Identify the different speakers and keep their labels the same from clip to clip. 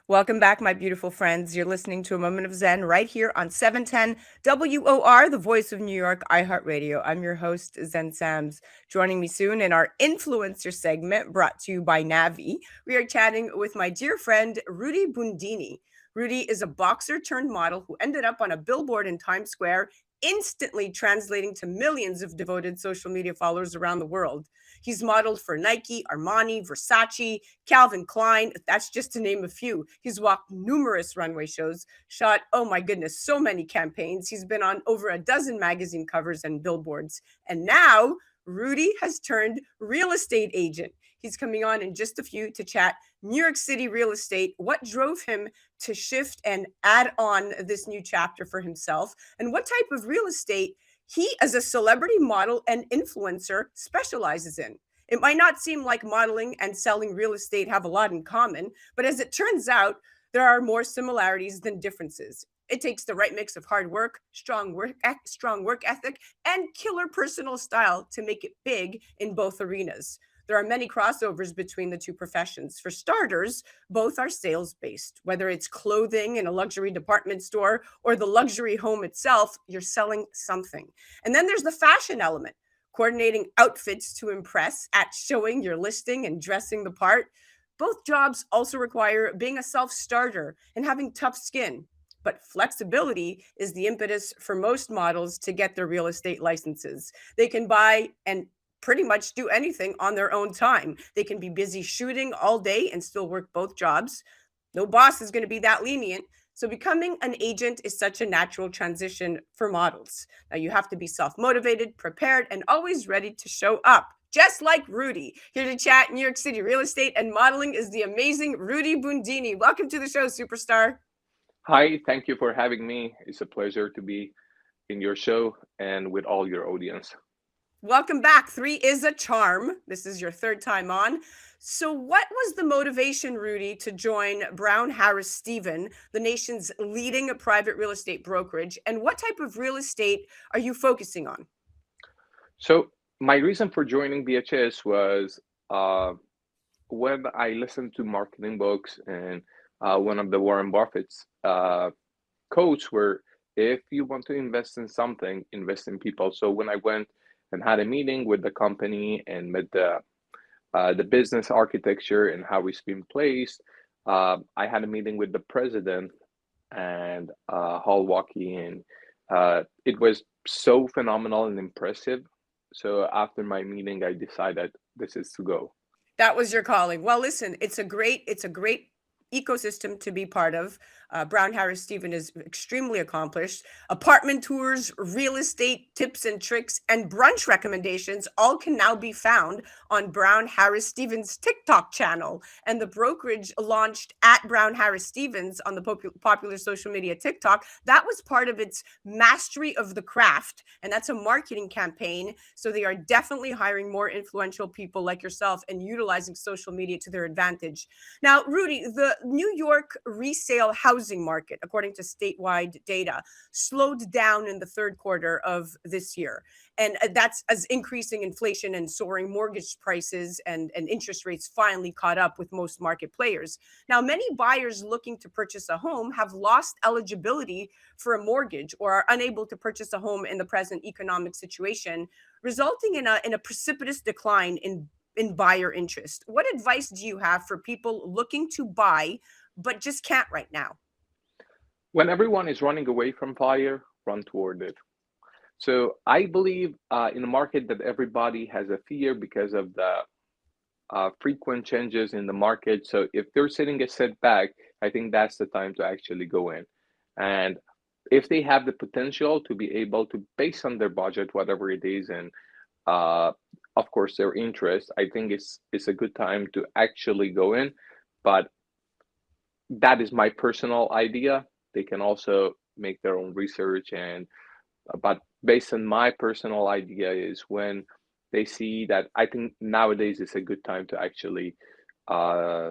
Speaker 1: Welcome back, my beautiful friends. You're listening to A Moment of Zen right here on 710 WOR, the voice of New York, iHeartRadio. I'm your host, Zen Sams. Joining me soon in our influencer segment brought to you by Navi, we are chatting with my dear friend, Rudy Bundini. Rudy is a boxer turned model who ended up on a billboard in Times Square, instantly translating to millions of devoted social media followers around the world. He's modeled for Nike, Armani, Versace, Calvin Klein, that's just to name a few. He's walked numerous runway shows, shot, oh my goodness, so many campaigns. He's been on over a dozen magazine covers and billboards. And now Rudy has turned real estate agent. He's coming on in just a few to chat New York City real estate, what drove him to shift and add on this new chapter for himself, and what type of real estate he, as a celebrity model and influencer, specializes in. It might not seem like modeling and selling real estate have a lot in common, but as it turns out, there are more similarities than differences. It takes the right mix of hard work, strong work ethic, and killer personal style to make it big in both arenas. There are many crossovers between the two professions. For starters, both are sales based. Whether it's clothing in a luxury department store or the luxury home itself, you're selling something. And then there's the fashion element, coordinating outfits to impress, at showing your listing and dressing the part. Both jobs also require being a self starter and having tough skin. But flexibility is the impetus for most models to get their real estate licenses. They can buy and pretty much do anything on their own time. They can be busy shooting all day and still work both jobs. No boss is going to be that lenient. So becoming an agent is such a natural transition for models. Now you have to be self-motivated, prepared, and always ready to show up. Just like Rudy. Here to chat New York City real estate and modeling is the amazing Rudy Bundini. Welcome to the show, superstar.
Speaker 2: Hi, thank you for having me. It's a pleasure to be in your show and with all your audience.
Speaker 1: Welcome back. Three is a charm. This is your third time on. So, what was the motivation, Rudy, to join Brown Harris Stephen, the nation's leading private real estate brokerage? And what type of real estate are you focusing on?
Speaker 2: So, my reason for joining BHS was when I listened to marketing books and one of the Warren Buffett's quotes were, if you want to invest in something, invest in people. So, when I went and had a meeting with the company and met the business architecture and how it's been placed, I had a meeting with the president and Hall Walkie, and it was so phenomenal and impressive. So after my meeting, I decided this is to go.
Speaker 1: That was your calling. Well, listen, it's a great ecosystem to be part of. Brown Harris Stephen is extremely accomplished. Apartment tours, real estate tips and tricks, and brunch recommendations all can now be found on Brown Harris Stevens TikTok channel. And the brokerage launched at Brown Harris Stevens on the popular social media TikTok. That was part of its mastery of the craft, and that's a marketing campaign. So they are definitely hiring more influential people like yourself and utilizing social media to their advantage. Now, Rudy, the New York resale housing market, according to statewide data, slowed down in the third quarter of this year. And that's as increasing inflation and soaring mortgage prices and interest rates finally caught up with most market players. Now, many buyers looking to purchase a home have lost eligibility for a mortgage or are unable to purchase a home in the present economic situation, resulting in a precipitous decline in buyer interest. What advice do you have for people looking to buy but just can't right now?
Speaker 2: When everyone is running away from fire, run toward it. So I believe in a market that everybody has a fear because of the frequent changes in the market. So if they're sitting a setback, I think that's the time to actually go in. And if they have the potential to be able to, based on their budget, whatever it is, and uh, of course their interest, I think it's a good time to actually go in. But that is my personal idea. They can also make their own research, and but based on my personal idea is when they see that, I think nowadays is a good time to actually uh,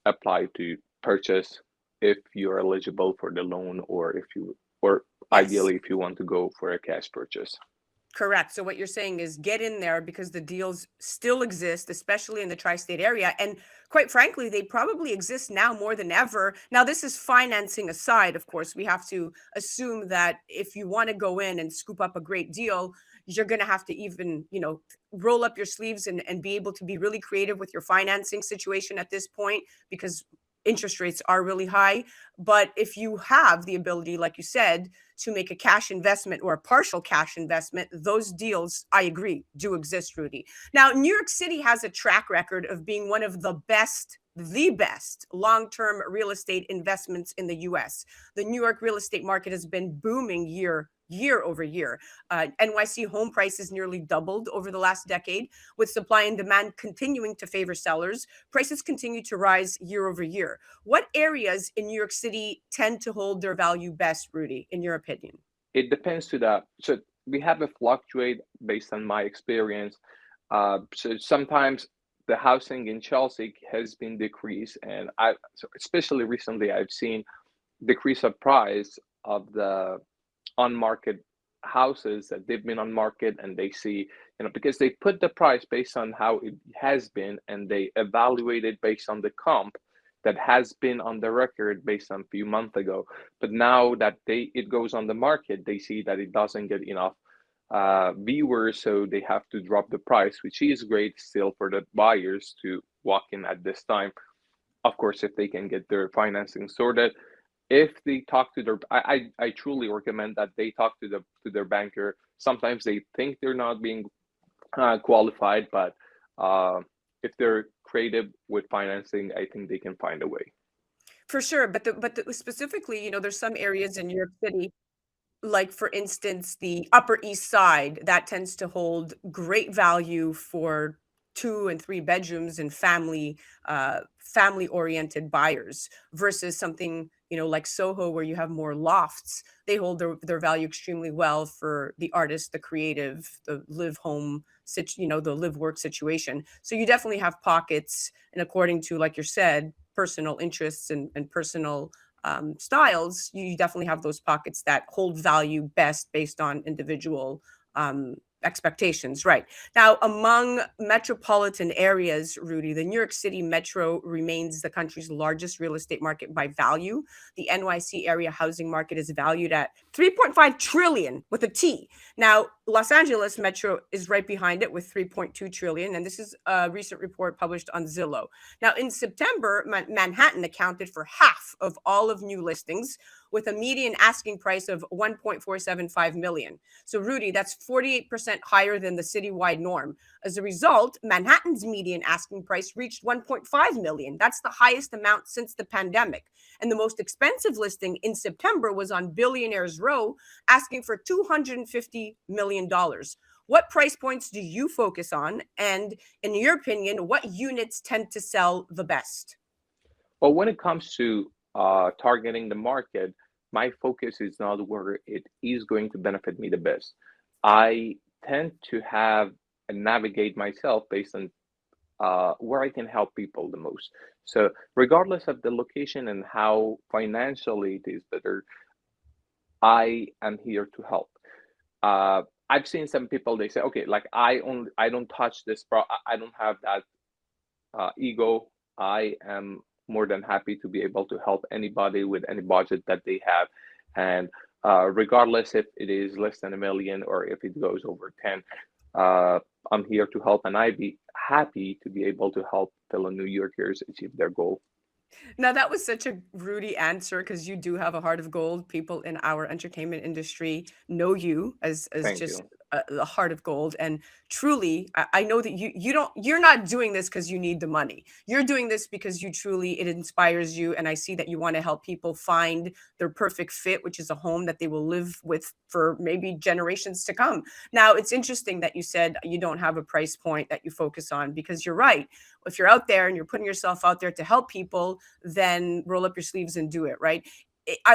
Speaker 2: apply to purchase if you're eligible for the loan, or if you, or
Speaker 1: Yes.
Speaker 2: ideally if you want to go for a cash purchase.
Speaker 1: Correct. So what you're saying is get in there because the deals still exist, especially in the tri-state area. And quite frankly, they probably exist now more than ever. Now, this is financing aside, of course. We have to assume that if you want to go in and scoop up a great deal, you're going to have to even, roll up your sleeves and be able to be really creative with your financing situation at this point because interest rates are really high. But if you have the ability, like you said, to make a cash investment or a partial cash investment, those deals, I agree, do exist, Rudy. Now, New York City has a track record of being one of the best long-term real estate investments in the US. The New York real estate market has been booming year over year. NYC home prices nearly doubled over the last decade, with supply and demand continuing to favor sellers. Prices continue to rise year over year. What areas in New York City tend to hold their value best, Rudy, in your opinion?
Speaker 2: It depends to that. So we have a fluctuate based on my experience. So sometimes the housing in Chelsea has been decreased, and so especially recently I've seen decrease of price of the on market houses that they've been on market, and they see, because they put the price based on how it has been, and they evaluate it based on the comp that has been on the record based on a few months ago. But now that it goes on the market, they see that it doesn't get enough viewers, so they have to drop the price, which is great still for the buyers to walk in at this time. Of course, if they can get their financing sorted. If they talk to I truly recommend that they talk to their banker. Sometimes they think they're not being qualified, but if they're creative with financing, I think they can find a way.
Speaker 1: For sure, specifically, there's some areas in New York City, like for instance, the Upper East Side, that tends to hold great value for 2 and 3 bedrooms and family oriented buyers versus something, like Soho, where you have more lofts. They hold their value extremely well for the artist, the creative, the live home, the live work situation. So you definitely have pockets, and according to, like you said, personal interests and personal styles, you definitely have those pockets that hold value best based on individual expectations. Right. Now, among metropolitan areas, Rudy, the New York City metro remains the country's largest real estate market by value. The NYC area housing market is valued at 3.5 trillion with a T. Now, Los Angeles metro is right behind it with 3.2 trillion. And this is a recent report published on Zillow. Now, in September, Manhattan accounted for half of all of new listings, with a median asking price of 1.475 million. So, Rudy, that's 48% higher than the citywide norm. As a result, Manhattan's median asking price reached 1.5 million. That's the highest amount since the pandemic. And the most expensive listing in September was on Billionaires Row, asking for $250 million. What price points do you focus on? And in your opinion, what units tend to sell the best?
Speaker 2: Well, when it comes to targeting the market, my focus is not where it is going to benefit me the best. I tend to have and navigate myself based on where I can help people the most. So, regardless of the location and how financially it is better, I am here to help. I've seen some people, they say, okay, like I don't touch this I don't have that ego. I am more than happy to be able to help anybody with any budget that they have. And regardless if it is less than a million or if it goes over 10, I'm here to help. And I'd be happy to be able to help fellow New Yorkers achieve their goal.
Speaker 1: Now, that was such a Rudy answer because you do have a heart of gold. People in our entertainment industry know you as
Speaker 2: Thank
Speaker 1: just
Speaker 2: you.
Speaker 1: a heart of gold. And truly, I know that you're not doing this because you need the money. You're doing this because it inspires you. And I see that you want to help people find their perfect fit, which is a home that they will live with for maybe generations to come. Now, it's interesting that you said you don't have a price point that you focus on because you're right. If you're out there and you're putting yourself out there to help people, then roll up your sleeves and do it, right?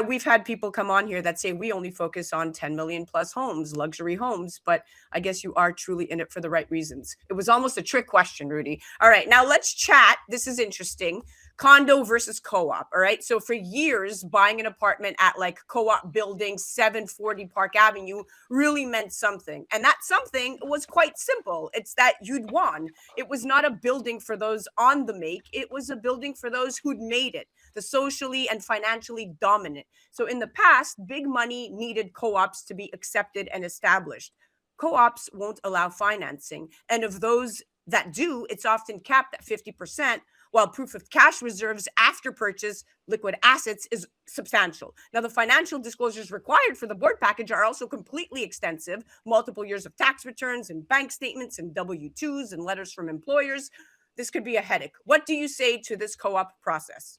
Speaker 1: We've had people come on here that say we only focus on 10 million plus homes, luxury homes, but I guess you are truly in it for the right reasons. It was almost a trick question, Rudy. All right, now let's chat. This is interesting. condo versus co-op. All right. So for years, buying an apartment at like co-op building 740 Park Avenue really meant something. And that something was quite simple. It's that you'd won. It was not a building for those on the make. It was a building for those who'd made it, the socially and financially dominant. So in the past, big money needed co-ops to be accepted and established. Co-ops won't allow financing. And of those that do, it's often capped at 50%, while proof of cash reserves after purchase liquid assets is substantial. Now, the financial disclosures required for the board package are also completely extensive, multiple years of tax returns and bank statements and W-2s and letters from employers. This could be a headache. What do you say to this co-op process?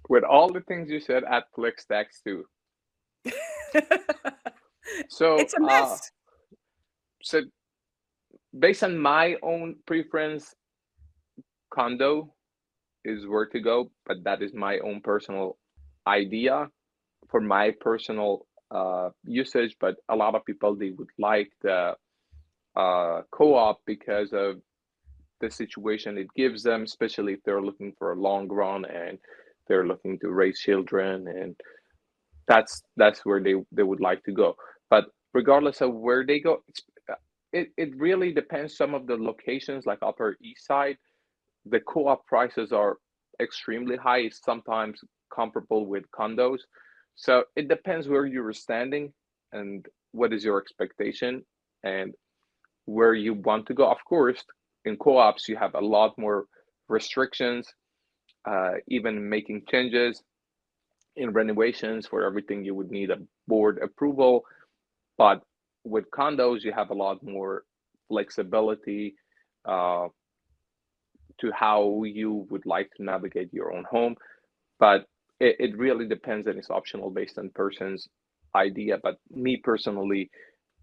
Speaker 2: With all the things you said, add flex tax too. So
Speaker 1: it's a mess.
Speaker 2: So based on my own preference, condo is where to go, but that is my own personal idea for my personal usage. But a lot of people, they would like the co-op because of the situation it gives them, especially if they're looking for a long run and they're looking to raise children, and that's where they would like to go. But regardless of where they go, it really depends. Some of the locations like Upper East Side, the co-op prices are extremely high, sometimes comparable with condos. So it depends where you're standing and what is your expectation and where you want to go. Of course, in co-ops, you have a lot more restrictions, even making changes in renovations. For everything, you would need a board approval. But with condos, you have a lot more flexibility to how you would like to navigate your own home. But it really depends, and it's optional based on person's idea. But me personally,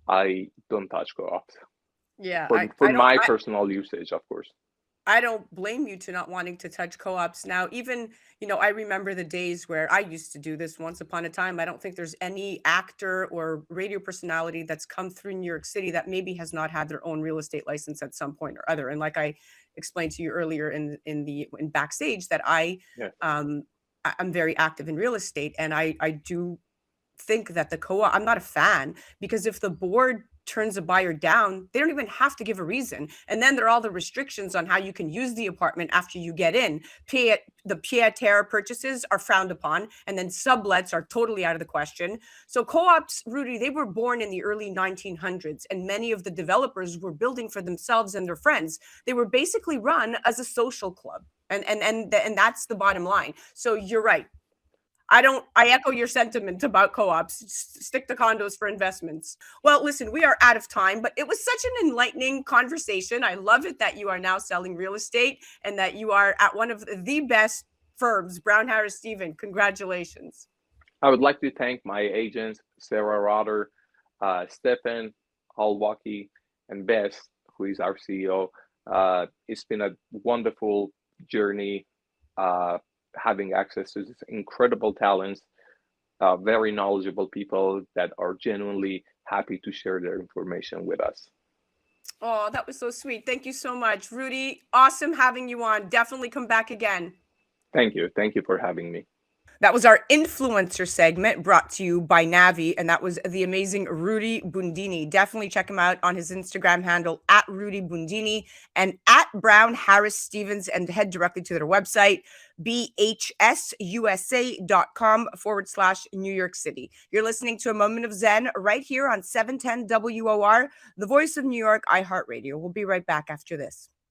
Speaker 2: I don't touch co-ops.
Speaker 1: Yeah,
Speaker 2: For my personal usage, of course.
Speaker 1: I don't blame you to not wanting to touch co-ops. Now, even, I remember the days where I used to do this once upon a time. I don't think there's any actor or radio personality that's come through New York City that maybe has not had their own real estate license at some point or other. And like I explained to you earlier in backstage, that I'm very active in real estate, and I do think that the co-op, I'm not a fan, because if the board turns a buyer down, they don't even have to give a reason. And then there are all the restrictions on how you can use the apartment after you get in. The pied-à-terre purchases are frowned upon, and then sublets are totally out of the question. So co-ops, Rudy, they were born in the early 1900s, and many of the developers were building for themselves and their friends. They were basically run as a social club. And that's the bottom line. So you're right. I echo your sentiment about co-ops. Stick to condos for investments. Well, listen, we are out of time, but it was such an enlightening conversation. I love it that you are now selling real estate and that you are at one of the best firms, Brown Harris Stephen. Congratulations.
Speaker 2: I would like to thank my agents, Sarah Rotter, Stephen Alwaki, and Bess, who is our CEO. It's been a wonderful journey, having access to this incredible talents, very knowledgeable people that are genuinely happy to share their information with us.
Speaker 1: Oh, that was so sweet. Thank you so much, Rudy. Awesome having you on. Definitely come back again.
Speaker 2: Thank you. Thank you for having me.
Speaker 1: That was our influencer segment brought to you by Navi, and that was the amazing Rudy Bundini. Definitely check him out on his Instagram handle at Rudy Bundini and at Brown Harris Stevens, and head directly to their website, bhsusa.com/New York City. You're listening to A Moment of Zen right here on 710 WOR, the voice of New York, iHeartRadio. We'll be right back after this.